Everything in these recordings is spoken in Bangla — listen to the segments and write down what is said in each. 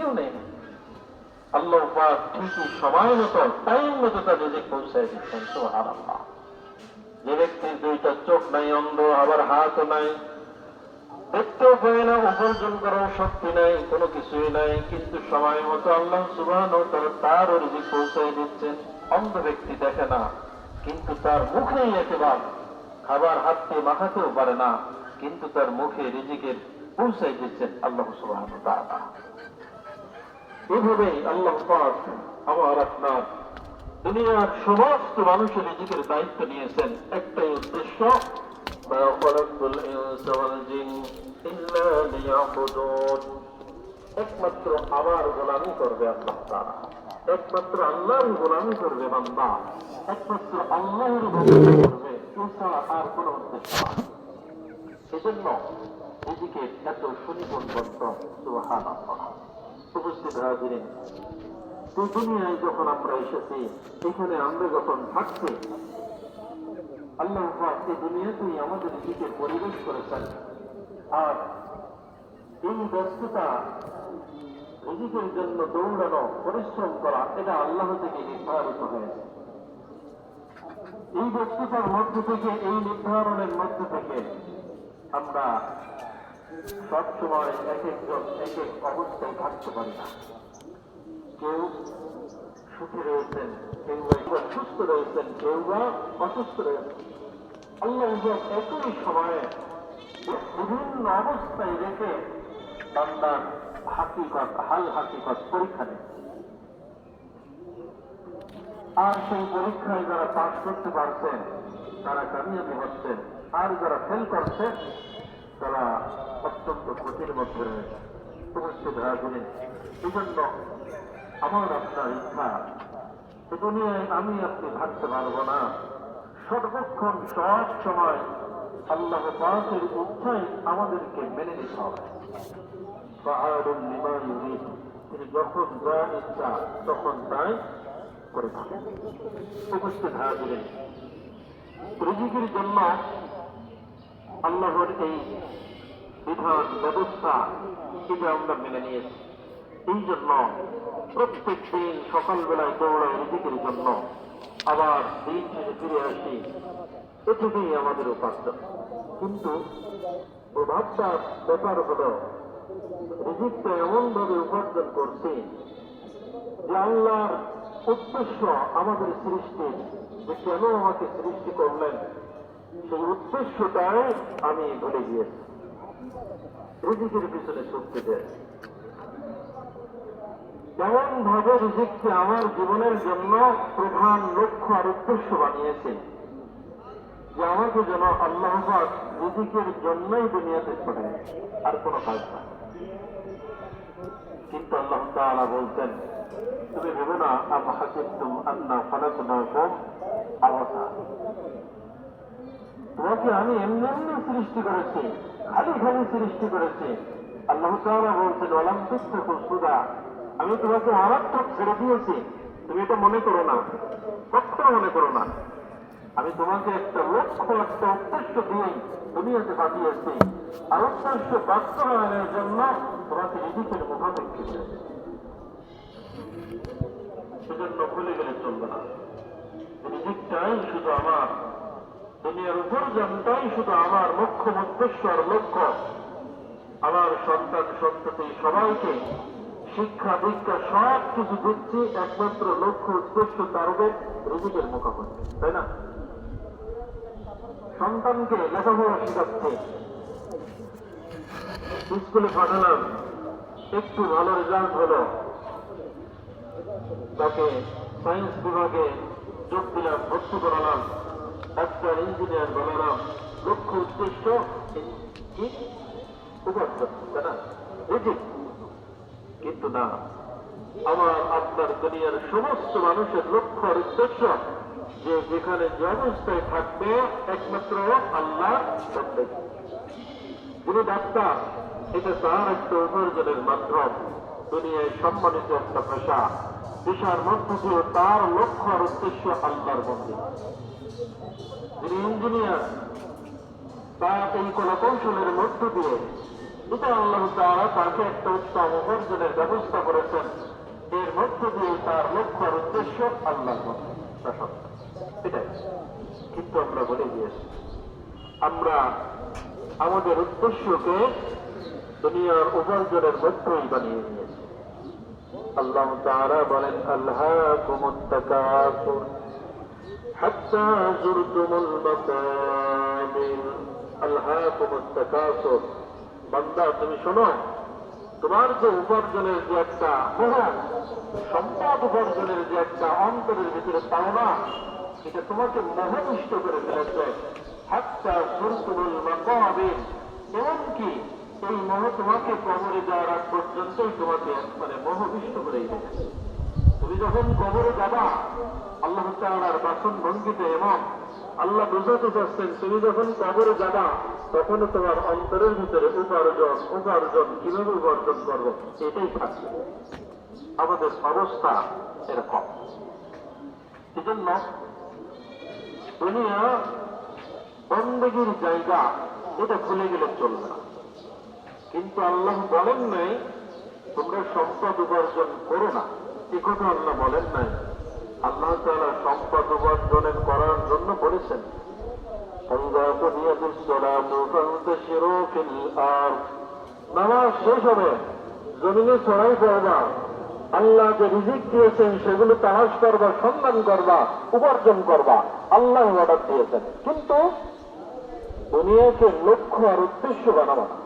কেউ নেই। আল্লাহ পাক ঠিকই সময় মতো টাইম মতো তার রিজিক পৌঁছায় দিচ্ছেন। সুবহানাল্লাহ। যে ব্যক্তির দুইটা চোখ নাই, অন্ধ, আবার হাতও নাই, দেখতেও পায় না, উপার্জন করার শক্তি নাই, কোনো কিছুই নাই, কিন্তু সময় মতো আল্লাহ সুবহানাহু ওয়া তাআলা তার রিজিক পৌঁছায় দিচ্ছেন। অন্ধ ব্যক্তি দেখে না, কিন্তু তার মুখেই একেবারে খাবার হাত দিয়ে মাখাতেও পারে না, কিন্তু তার মুখে রিজিকের পৌঁছায় দিচ্ছেন আল্লাহ সুবহানাহু ওয়া তাআলা। এইভাবেই আল্লাহ পাক আমার আপনার দুনিয়ার সমস্ত মানুষের রিজিকের দায়িত্ব নিয়েছেন, একটাই উদ্দেশ্য, একমাত্র আমার গোলামি করবে আল্লাহ তাআলা, একমাত্র আল্লাহর গোলামি করবে বান্দা, একমাত্র আল্লাহর গোলামি করবে, এছাড়া আর কোন উদ্দেশ্য নাই। সেজন্য রিজিকের এত সুনিপুণ। সুবহানাল্লাহ। উপস্থিত হাজিরিন, এই দুনিয়ায় যখন আমরা এসেছি, এখানে আমরা যখন থাকছি, আল্লাহ পাক এই দুনিয়াতেই আমাদের রিজিকের পরিবেশ করেছেন। আর এই ব্যস্ততা, রিজিকের জন্য দৌড়ানো, পরিশ্রম করা, এটা আল্লাহ থেকে নির্ধারিত হয়েছে। এই ব্যস্ততার মধ্য থেকে, এই নির্ধারণের মধ্য থেকে আমরা সবসময় এক একজন এক এক অবস্থায় থাকতে পারি না। কেউ সুখী রয়েছেন, কেউ বা সুস্থ রয়েছেন, কেউ বা অসুস্থ রয়েছেন। আল্লাহ একই সময়ে বিভিন্ন অবস্থায় রেখে বান্দার হাকিকত, হাল হাকিকত পরীক্ষা নেয়। আর সেই পরীক্ষায় যারা পাস করতে পারছেন তারা কামিয়াবি হচ্ছেন, আর যারা ফেল করছে তারা অত্যন্ত ক্ষতির মধ্যে রয়েছে। উপস্থিত হাজিরিন, এই জন্য আমার আপনার ইচ্ছা, দুনিয়ায় আমি আপনি থাকতে পারবো না, সর্বক্ষণ সব সময় আল্লাহ পাকের ইচ্ছাই আমাদেরকে মেনে নিতে হবে। তিনি যখন যা ইচ্ছা তখন তাই করে থাকেন। উপস্থিত হাজিরিন, রিজিকের জন্য আল্লাহর এই বিধান ব্যবস্থা, এটা আমরা মেনে নিয়েছি। এই জন্য প্রত্যেক দিন সকালবেলায় দৌড়াই রিজিকের জন্য, আবার দিন শেষে ফিরে আসি, এটুকুই আমাদের উপার্জন। কিন্তু প্রভাবটার ব্যাপার হল, রিজিকটা এমন ভাবে উপার্জন করছি যে আল্লাহর উদ্দেশ্য আমাদের সৃষ্টির, যে কেন আমাকে সৃষ্টি করলেন, সেই উদ্দেশ্যটাই আমি ভুলে গিয়েছি, রিজিকের পিছনে ছুটতে যাই। এমন ভাবে রিজিককে আমার জীবনের জন্য প্রধান লক্ষ্য আর উদ্দেশ্য বানিয়েছে যে আমাকে যেন আল্লাহ পাক রিজিকের জন্যই দুনিয়াতে পাঠায়, আর কোনো কাজ না। কিন্তু আল্লাহ তাআলা বলতেন, তুমি ভেবো না আম হাসিবতুম আন্না খালাকনাকুম আবাসা, তোমাকে আমি এমনি এমনি সৃষ্টি করেছি, খালি খালি সৃষ্টি করেছি। আল্লাহ তাআলা বলছেন, ওয়ালাম তুসরিফু সুদা, আমি তোমাকে অনর্থক ছেড়ে দিয়েছি, তুমি এটা মনে করো না, কখনো মনে করো না। আমি তোমাকে একটা লক্ষ্য, একটা উদ্দেশ্য দিয়ে দুনিয়াতে পাঠিয়েছি, আর উদ্দেশ্য বাস্তবায়নের জন্য তোমাকে রিজিকের মুখাপেক্ষি করেছে। সেজন্য ভুলে গেলে চলবে না, রিজিকটাই শুধু আমার, দুনিয়ার উপার্জনটাই শুধু আমার মুখ্য উদ্দেশ্য আর লক্ষ্য। আমার সন্তান সন্ততি সবাইকে শিক্ষা দীক্ষা সব কিছু দিচ্ছি, একমাত্র লক্ষ্য উদ্দেশ্য তার হবে রিজিকের মুখাপেক্ষি, তাই না? সন্তানকে লেখাপড়া শেখাচ্ছে, স্কুলে পাঠালাম, একটু ভালো রেজাল্ট হলো, তাকে সায়েন্স বিভাগে যোগ দিলাম, ভর্তি করালাম, ডাক্তার ইঞ্জিনিয়ার বানালাম, লক্ষ্য উদ্দেশ্য কি? উপার্জন, তাই না? রিজিক। কিন্তু না, আমার আপনার দুনিয়ার সমস্ত মানুষের লক্ষ্য আর উদ্দেশ্য যে যেখানে যে অবস্থায় থাকবে একমাত্র আল্লাহ বন্দী। যিনি ডাক্তার, এটা তার একটা উপার্জনের মাধ্যম, দুনিয়ায় সম্মানিত একটা পেশা, পেশার মধ্য দিয়ে তার লক্ষ্য আর উদ্দেশ্য আল্লাহর বন্দী। যিনি ইঞ্জিনিয়ার, তার এই কলা কৌশলের মধ্য দিয়ে এটা আল্লাহ তাআলা তাকে একটা উত্তম উপার্জনের ব্যবস্থা করেছেন, এর মধ্য দিয়ে তার লক্ষ্য আর উদ্দেশ্য আল্লাহর শাসন। এটাই কিন্তু আমরা বলে গিয়েছি, আমরা আমাদের উদ্দেশ্যকে দুনিয়ার উপার্জনের মধ্যেই বানিয়ে নিয়েছি। আল্লাহ তাআলা বলেন, আল্লাহকুমুত তাকাসুর হাত্তা যুরতুমুল মাকাবির। আল্লাহকুমুত তাকাসুর, বান্দা তুমি শোনো, তোমার যে উপার্জনের যে একটা মোহ, সম্পদ উপার্জনের যে একটা অন্তরের ভিতরে পাওনা, এটা তোমাকে মোহনিষ্ঠ করে ফেলেছে। হাত্তা যুরতুমুল মাকাবির, এমনকি এই মোহ তোমাকে কবরে যাওয়ার আগ পর্যন্তই তোমাকে মোহবিষ্ট করে রেখেছে। তুমি যখন কবরে যাবা, আল্লাহ তাআলার বাসন ভঙ্গিতে এমন আল্লাহ বুঝাতে চাচ্ছেন, তুমি যখন কবরে যাবা তখন তোমার অন্তরের ভিতরে উপার্জন কিভাবে উপার্জন করবো এটাই থাকবে। আমাদের অবস্থা এরকম। এজন্য দুনিয়া বন্দেগীর জায়গা, এটা ভুলে গেলে চলবে না। কিন্তু আল্লাহ বলেন নাই তোমরা সম্পদ উপার্জন করো না, এ কথা আল্লাহ বলেন নাই। আল্লাহ তাআলা সম্পদ উপার্জনের করার জন্য বলেছেন, নামাজ শেষ হবে, জমিনে ছড়াই পড়বা, আল্লাহ যে রিজিক দিয়েছেন সেগুলো তালাশ করবা, সন্ধান করবা, উপার্জন করবা, আল্লাহ অর্ডার দিয়েছেন। কিন্তু দুনিয়াকে লক্ষ্য আর উদ্দেশ্য বানাবা না।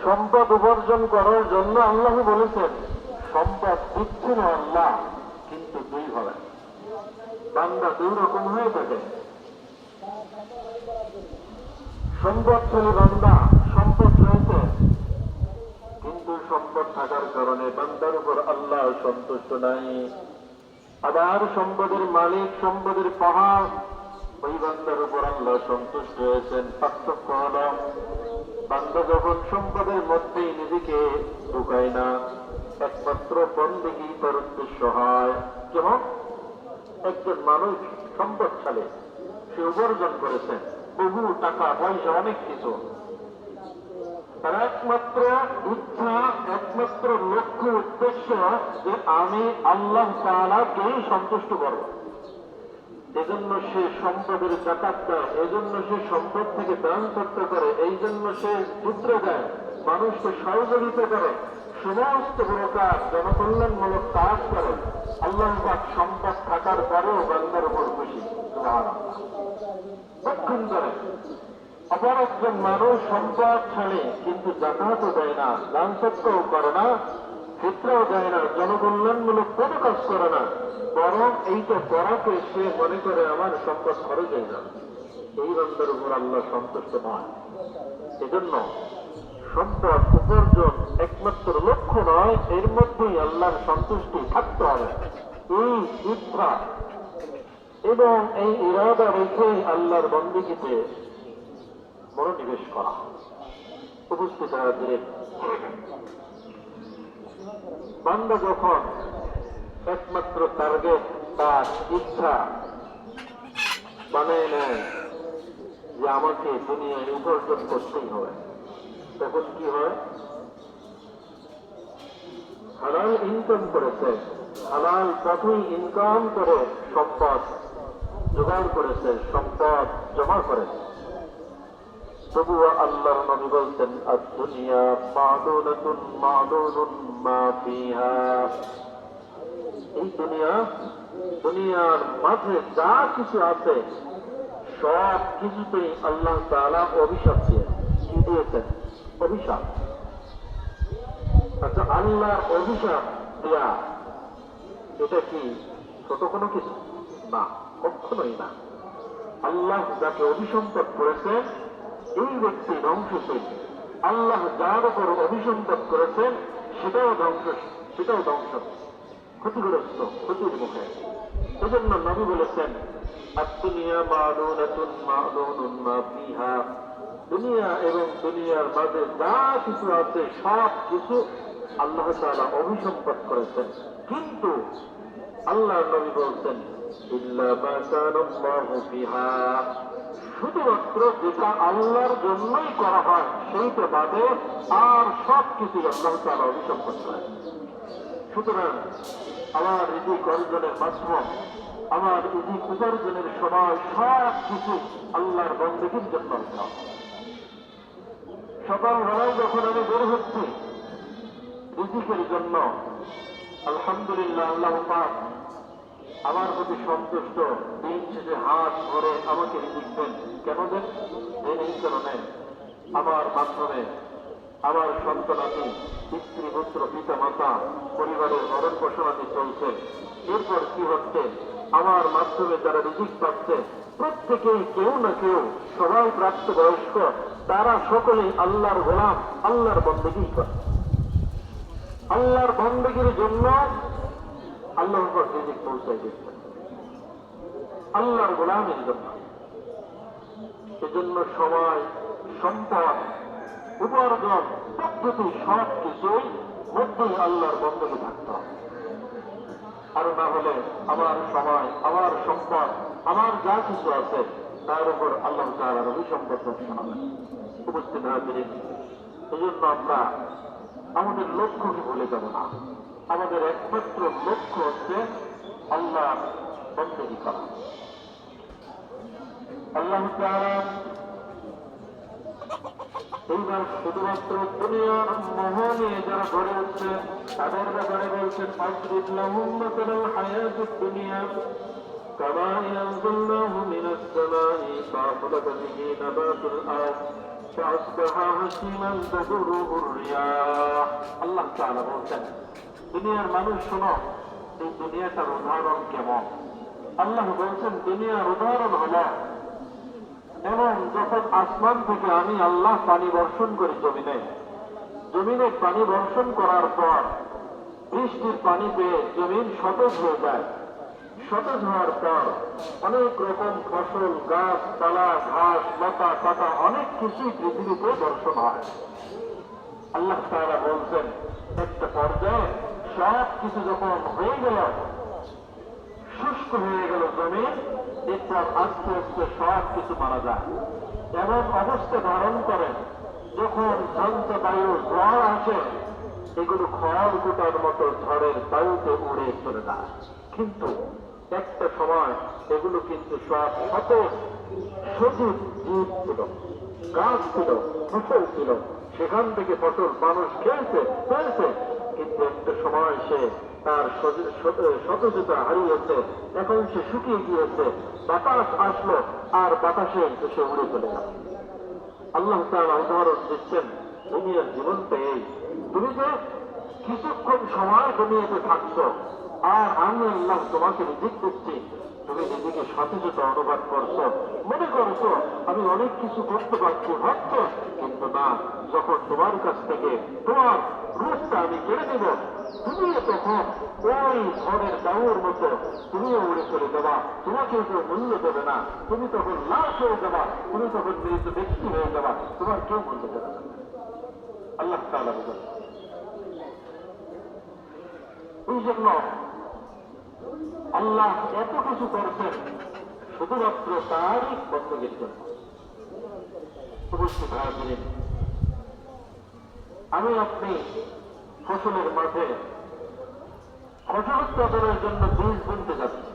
সম্পদ উপার্জন করার জন্য আল্লাহ বলেছেন, সম্পদ দিচ্ছে না আল্লাহ, কিন্তু দুই হবে, বান্দা দুই রকম হয়ে থাকে। সম্পদশালী বান্দা, সম্পদ রয়েছে, কিন্তু সম্পদ থাকার কারণে বান্দার উপর আল্লাহ সন্তুষ্ট নাই। আবার সম্পদের মালিক, সম্পদের পাহাড়, ওই বান্দার উপর আল্লাহ সন্তুষ্ট হয়েছেন। পার্থক্য হল, বান্দা যখন সম্পদের মধ্যেই নিজেকে ঢুকায় না, একমাত্র বন্দেগী তার উদ্দেশ্য হয়। যেমন একজন মানুষ সম্পদশালী, সে উপার্জন করেছে বহু টাকা পয়সা, অনেক কিছু, তার একমাত্র ইচ্ছা, একমাত্র লক্ষ্য উদ্দেশ্য যে আমি আল্লাহ তাআলাকেই সন্তুষ্ট করব। এজন্য সে সম্পদের জাকাত দেয়, এজন্য সে সম্পদ থেকে দান করতে পারে, এই জন্য সে সূত্র দেয়, মানুষকে সহযোগিতা করে, সমস্ত প্রকার জনকল্যাণমূলক কাজ করে। আল্লাহ পাক সম্পদ থাকার পরেও বান্দার উপর খুশি, তখন করে। অপর একজন মানুষ সম্পদ ছাড়ে, কিন্তু জাকাতও দেয় না, দান সৎকারও করে না, ফিতরাও দেয় না, জনকল্যাণমূলক কোনো কাজ করে না, বরং এইটা করাকে সে মনে করে আমার সম্পদ খরচ হয়ে যাবে। এই বান্দার উপর আল্লাহ সন্তুষ্ট নয়। এজন্য সম্পদ উপার্জন একমাত্র লক্ষ্য নয়, এর মধ্যেই আল্লাহর সন্তুষ্টি থাকতে হবে। এই ইচ্ছা এবং এই ইরাদা রেখে আল্লাহর বন্দেগীতে মনোনিবেশ করা। উপস্থিত হাজির, বান্দা যখন একমাত্র টার্গেট, তার ইচ্ছা বানিয়ে নেয় যে আমাকে দুনিয়ায় উপার্জন করতেই হবে, তখন কি হয়? হালাল ইনকাম করেছে, হালাল পথেই ইনকাম করে সম্পদ জোগাড় করেছে, সম্পদ জমা করেছে, তবুও আল্লাহর নবী বলতেন, আদ-দুনিয়া মা'দুনাতুন মা'দুনুন মা ফিহা। এই দুনিয়ার মাঝে যা কিছু আছে সব কিছুতেই আল্লাহ তাআলা অভিশাপ দিয়েছেন। অভিশাপ। আচ্ছা, আল্লাহর অভিশাপ দেয়া এটা কি ছোট কোনো কিছু? না, কখনোই না। আল্লাহ যাকে অভিসম্পদ করেছেন এই ব্যক্তি ধ্বংসশীল। আল্লাহ যার উপর অভিসম্পদ করেছেন সেটাও ধ্বংস, ক্ষতিগ্রস্ত, ক্ষতির মুখে। এজন্য নবী বলেছেন, আদ-দুনিয়া মা'দুনাতুন মা'দুনুন মা ফিহা। দুনিয়া এবং দুনিয়ার মাঝে যা কিছু আছে সব কিছু আল্লাহ তাআলা অভিসম্পদ করেছেন, কিন্তু আল্লাহর নবী বলছেন, ইল্লা মা কানা আল্লাহু ফিহা। শুধুমাত্র যেটা আল্লাহর জন্যই করা হয় সেইটা বাদে আর সব কিছু আল্লাহ তাআলা অভিসম্পদ করেন। সুতরাং আমার রিজিক অর্জনের মাধ্যম, আমার রিজিক উপার্জনের সময় সব কিছু আল্লাহর বন্দেগীর জন্য। সকালবেলায় যখন আমি বের হচ্ছি রিজিকের জন্য, আলহামদুলিল্লাহ আল্লাহ পাক আমার প্রতি সন্তুষ্ট, দিন শেষে হাত ভরে আমাকে রিজিক দেন। কেন দেন? এই কারণে আমার মাধ্যমে আমার সন্তানাদি, স্ত্রী পুত্র, পিতা মাতা, পরিবারের ভরণ পোষণাদি চলছে। এরপর কি হচ্ছে? আমার মাধ্যমে যারা রিজিক পাচ্ছে প্রত্যেকেই কেউ না কেউ, সবাই প্রাপ্তবয়স্ক, তারা সকলেই আল্লাহর গোলাম, আল্লাহর বন্দেগী করে। আল্লাহর বন্দেগীর জন্য আল্লাহর উপর রিজিক পৌঁছাই দিচ্ছেন, আল্লাহর গোলামের জন্য। সেজন্য সময়, সম্পদ, উপার্জন পদ্ধতি সব কিছুই মধ্যেই আল্লাহর বন্দেগী থাকতে হবে। আর না হলে আমার সময়, আমার সম্পদ, আমার যা কিছু আছে তার উপর আল্লাহ তাআলার অভিসম্পদ হবে। উপস্থিত হাজিরিন, এই জন্য আমরা আমাদের লক্ষ্যকে ভুলে যাব না। আমাদের একমাত্র লক্ষ্য হচ্ছে আল্লাহ বন্দেগী করা। আল্লাহ তাআলা এইবার শুধুমাত্র দুনিয়ার মোহ নিয়ে যারা ঘরে উঠছে তাদের ব্যাপারে বলছেন, ফাসরিদ লাহুম মাসালাল হায়াতিদ দুনিয়া কামাইন আনজালনাহু মিনাস সামাই ফাআখলাত বিহি নাবাতুল আরদ ফাআসবাহা হাসিমান তাদুরুহু রিয়াহ। আল্লাহ তাআলা বলছেন, দুনিয়ার মানুষ শোনো, এই দুনিয়াটার উদাহরণ কেমন। আল্লাহ বলছেন, দুনিয়ার উদাহরণ হলো এবং যখন আসমান থেকে আমি আল্লাহ পানি বর্ষণ করি জমিনে পানি বর্ষণ করার পর বৃষ্টির পানি পেয়ে জমিন সতেজ হয়ে যায়। সতেজ হওয়ার পর অনেক রকম ফসল, গাছপালা, ঘাস, লতা পাতা অনেক কিছুই পৃথিবীতে বর্ষণ হয়। আল্লাহ তাআলা বলছেন, একটা পর্যায়ে সব কিছু যখন হয়ে গেল, শুষ্ক হয়ে গেল জমিন, এরপর আস্তে আস্তে সব কিছু মারা যায়। এমন অবস্থা ধারণ করেন যখন ঝঞ্ঝ বায়ু, ঝড় আসে, এগুলো খড় কুটার মতো ঝড়ের বায়ুতে উড়ে চলে যায়। কিন্তু একটা সময় এগুলো কিন্তু সব সতেজ সজীব জীব ছিল, গাছ ছিল, ফসল ছিল, সেখান থেকে ফসল মানুষ খেয়েছে। কিন্তু একটা সময় সে তার সতেজতা হারিয়েছে, এখন সে শুকিয়ে গিয়েছে। বাতাস আসলো আর বাতাসে সে উড়ে চলে গেল। আল্লাহ তাআলা উদাহরণ দিচ্ছেন দুনিয়ার জীবনটা এই, তুমি যে কিছুক্ষণ সময় দুনিয়াতে থাকছো আর আমি আল্লাহ তোমাকে রিজিক দিচ্ছি, তুমি নিজেকে সতেজতা অনুভব করছো, মনে করছো আমি অনেক কিছু করতে পারছি, ভাবছো, কিন্তু না, যখন তোমার কাছ থেকে তোমার রূপটা আমি কেড়ে নেব, তুমিও তখন ওই ঝড়ের দাউর মতো তুমিও উড়ে চলে যাবা, তোমাকে কেউ মূল্য দেবে না, তুমি তখন লাশ হয়ে যাবা, তুমি তখন মৃত ব্যক্তি হয়ে যাবা, তোমার কেউ মূল্য দেবে না। আল্লাহ তাআলা বলেন, এই জন্য আল্লাহ এত কিছু করছেন শুধুমাত্র তারই বন্দীর জন্য। উপস্থিত হাজিরিন, আমি আপনি ফসলের মাঠে ফসল উৎপাদনের জন্য বীজ বুনতে যাচ্ছি।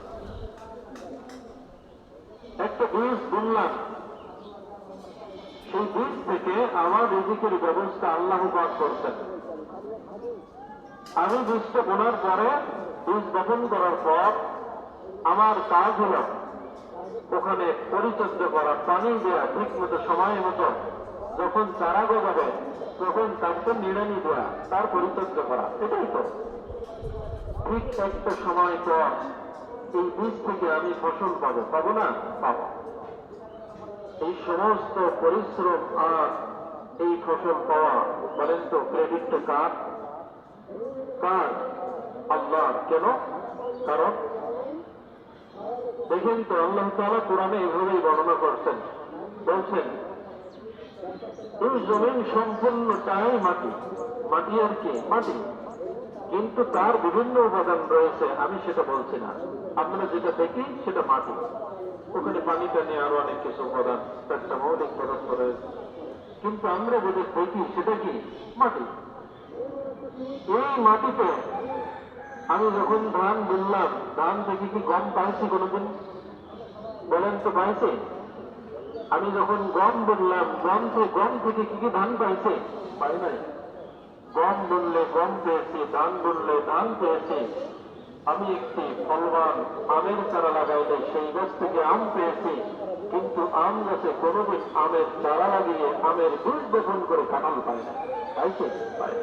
একটা বীজ বুনলাম, সেই বীজ থেকে আমার রিজিকের ব্যবস্থা আল্লাহ পাক করছেন। আমি বীজটা বোনার পরে, বীজ বপন করার পর আমার কাজ হল ওখানে পরিচর্যা করা, পানি দেওয়া, ঠিক মতো সময় মতো যখন চারা গজাবে তখন তাকে নিড়ানি দেওয়া, তার পরিচর্যা করা, এটাই তো। ঠিক একটা সময় পর এই বীজ থেকে আমি ফসল পাবো না? পাবো। এই সমস্ত পরিশ্রম আর এই ফসল পাওয়া, বলেন তো ক্রেডিটটা কার? আল্লাহ। কেন? কারণ দেখেন তো আল্লাহ তাআলা কোরআনে এইভাবেই বর্ণনা করছেন, বলছেন এই জমিন সম্পূর্ণটাই মাটি। মাটি আর কি? মাটি, কিন্তু তার বিভিন্ন উপাদান রয়েছে, আমি সেটা বলছি না, আপনারা যেটা দেখি সেটা মাটি। ওখানে পানিটা নিয়ে আরো অনেক কিছু উপাদান, একটা মৌলিক পদার্থ রয়েছে। কিন্তু আমরা যেটা দেখি সেটা কি? মাটি। এই মাটিতে আমি যখন ধান বুনলাম, ধান থেকে কি গম পাইছি কোনোদিন? বলেন তো পাইছে? আমি যখন গম বুনলাম, গম থেকে কি কি ধান পাইছে? পাই নাই। গম বুনলে গম পেয়েছি, ধান বুনলে ধান পেয়েছি। আমি একটি ফলবান আমের চারা লাগাইলে সেই গাছ থেকে আম পেয়েছি, কিন্তু আম গাছে কোনোদিন আমের চারা লাগিয়ে আমের বীজ বপন করে কাঁঠাল পায় না। পাইছে? পায়।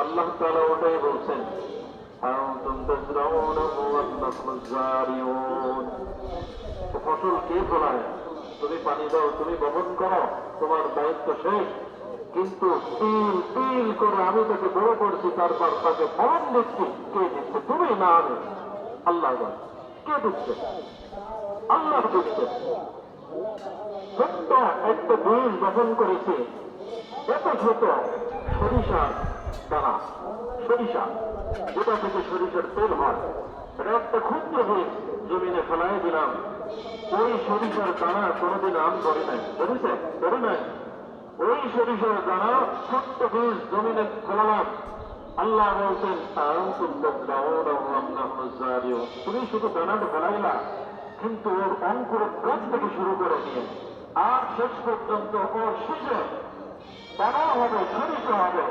আল্লাহ তাআলা ওটাই বলছেন, ফসল কে ফলায়? তুমি পানি দাও, তুমি বপন করো, তোমার দায়িত্ব শেষ। কিন্তু তিল তিল করে আমি তাকে বড় করছি, তারপর তাকে ফলন দিচ্ছি। কে দিচ্ছে? তুমি না আমি? আল্লাহ। কে দিচ্ছে? আল্লাহ দিচ্ছে। ছোট্ট একটা বীজ বপন করেছে, এত ছোট সরিষার দানা, সরিষা যেটা থেকে সরিষার তেল হয়, এটা একটা ক্ষুদ্র বীজ জমিনে ফেলাই দিলাম। ওই সরিষার দানা কোনোদিন আম করে নাই, করেছে? করে নাই। ওই সরিষার দানা ছোট্ট বীজ জমিনে ফেলালাম। আল্লাহ বলছেন, তুমি শুধু দানাটা ফেলাইলা, কিন্তু ওর অঙ্কুরোদ্গম থেকে শুরু করে নিয়ে আর শেষ পর্যন্ত ওর শিশে দানা হবে, সরিষা হবে,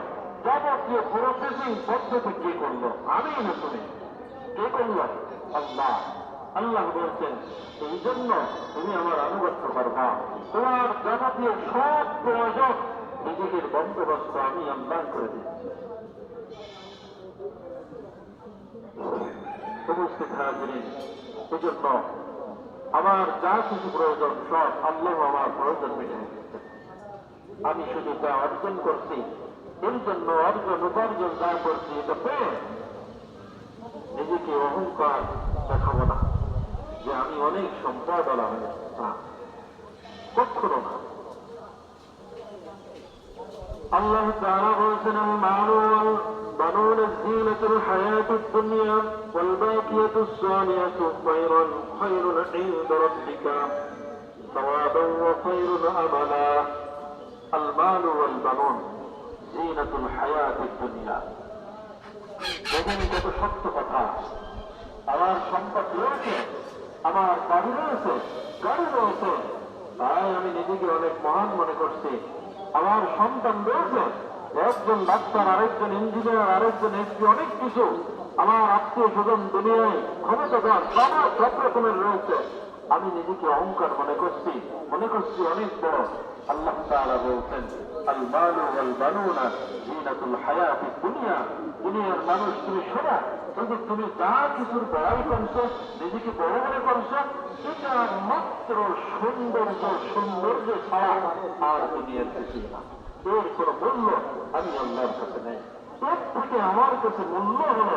যাবতীয় প্রসেসিং পদ্ধতি কে করলো? আমি না তুমি? কে করলো? আল্লাহ। আল্লাহ বলছেন, এই জন্য তুমি আমার আনুগত্য করবা। তোমার যাবতীয় সব প্রয়োজন নিজেদের বন্দোবস্ত আমি আল্লাহ করে দিচ্ছি। উপস্থিত হাজিরিন, এই জন্য আমার যা কিছু প্রয়োজন সব আল্লাহ আমার প্রয়োজন মিটে দিচ্ছে। আমি শুধু তা অর্জন করছি, এই জন্য উপার্জন যা করছি এটা পেয়ে নিজেকে অহংকার দেখাবো না যে আমি অনেক সম্পদ আলা হয়ে না, কখনো না। আল্লাহ তাআলা বলছেন, البنون زينة الحياة الدنيا والباقية الصالحات خير عند ربك ثوابا وخير أملا المال والبنون زينة الحياة الدنيا। দেখেন কত সত্য কথা। আমার সম্পদ রয়েছে, আমার বাড়ি রয়েছে, গাড়ি রয়েছে, তাই আমি নিজেকে অনেক মহান মনে করছি। আমার সন্তান রয়েছে, একজন ডাক্তার, আরেকজন ইঞ্জিনিয়ার, আরেকজন এসপি, অনেক কিছু। আমার আত্মীয় স্বজন দুনিয়ায় ক্ষমতাধর সব রকমের রয়েছে। আমি নিজেকে অহংকার মনে করছি অনেক বড়। আল্লাহ তাআলা বলছেন, আল মালু ওয়াল বানুনা জিনাতুল হায়াতিদ দুনিয়া। দুনিয়ার মানুষ, তুমি শোনো, কিন্তু তুমি যা কিছুর বড়াই করছো, নিজেকে বড় মনে করছো, এটা মাত্র সৌন্দর্য ছাড়া আর দুনিয়ার কিছু না। এর কোন মূল্য আমি আল্লাহর কাছে নেই। এর থেকে আমার কাছে মূল্য হল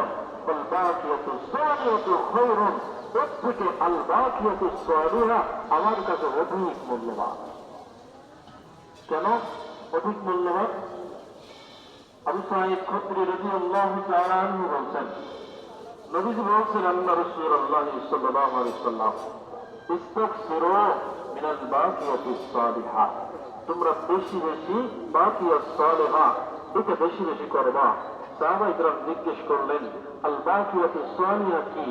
এর থেকে আল বাকিয়াতু সালিহা আমার কাছে অধিক মূল্যবান। কেন অধিক মূল্যবান? আবু সাঈদ খুদরি রাদিয়াল্লাহু তাআলা আনহু বলছেন, নবীজি বলছেন, আল্লাহ রাসূলুল্লাহ সাল্লাল্লাহু আলাইহি ওয়াসাল্লাম, ইস্তাগফিরু মিনাল বাকিয়াতিস সালিহাত, তোমরা বেশি বেশি বাকিয়াত সালিহা এটা বেশি বেশি করবা। সাহাবায়ে কেরাম জিজ্ঞেস করলেন, আল বাকিয়াতুস সালিহা কি?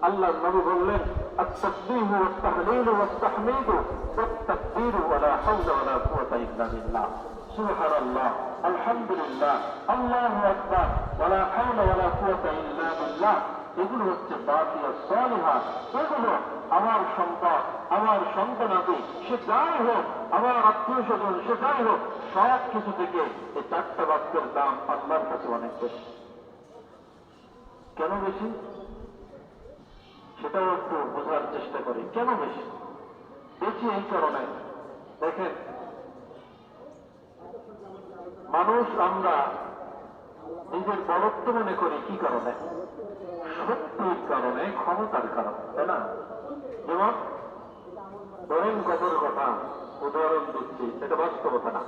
আল্লাহর নবী বললেন, আত-তাসবিহু ওয়াত-তাহলিলু ওয়াত-তাহমীদু ওয়াত-তাকবীরু ওয়া লা হাওলা ওয়া লা কুওয়াতা ইল্লা বিল্লাহ। সুবহানাল্লাহ, আলহামদুলিল্লাহ, আল্লাহু আকবার, ওয়া লা হাওলা ওয়া লা কুওয়াতা ইল্লা বিল্লাহ। এগুলো হচ্ছে বাকিয়াত সালিহা। এগুলো আমার সম্পদ, আমার সন্তানাদি, সে যাই হোক, আমার আত্মীয় স্বজন, সে যাই হোক, সব কিছু থেকে এই চারটা বাক্যের দাম আল্লাহর কাছে অনেক বেশি। কেন বেশি? সেটাও একটু বোঝার চেষ্টা করি। কেন বেশি? বেশি এই কারণে, দেখেন, মানুষ আমরা নিজের বড়ত্ব মনে করি কি কারণে? শক্তির কারণে, ক্ষমতার কারণে, তাই না? যেমন ধরেন কতর কথা উদাহরণ দিচ্ছি, এটা বাস্তবতা না,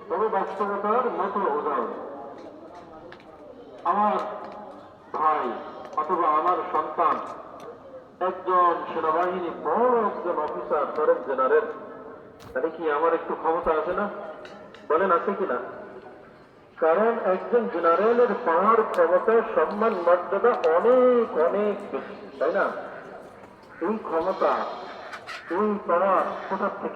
তবে বাস্তবতার মতো উদাহরণ। আমার ভাই অথবা আমার সন্তান একজন সেনাবাহিনী বড় একজন অফিসার, ধরেন জেনারেল, তাহলে কি আমার একটু ক্ষমতা আছে না? বলেন আছে কিনা? কারণ একজন জেনারেলের পাওয়ার, ক্ষমতা, সম্মান, মর্যাদা অনেক অনেক বেশি, তাই না? এই ক্ষমতা, এই পাওয়ার কোথা থেকে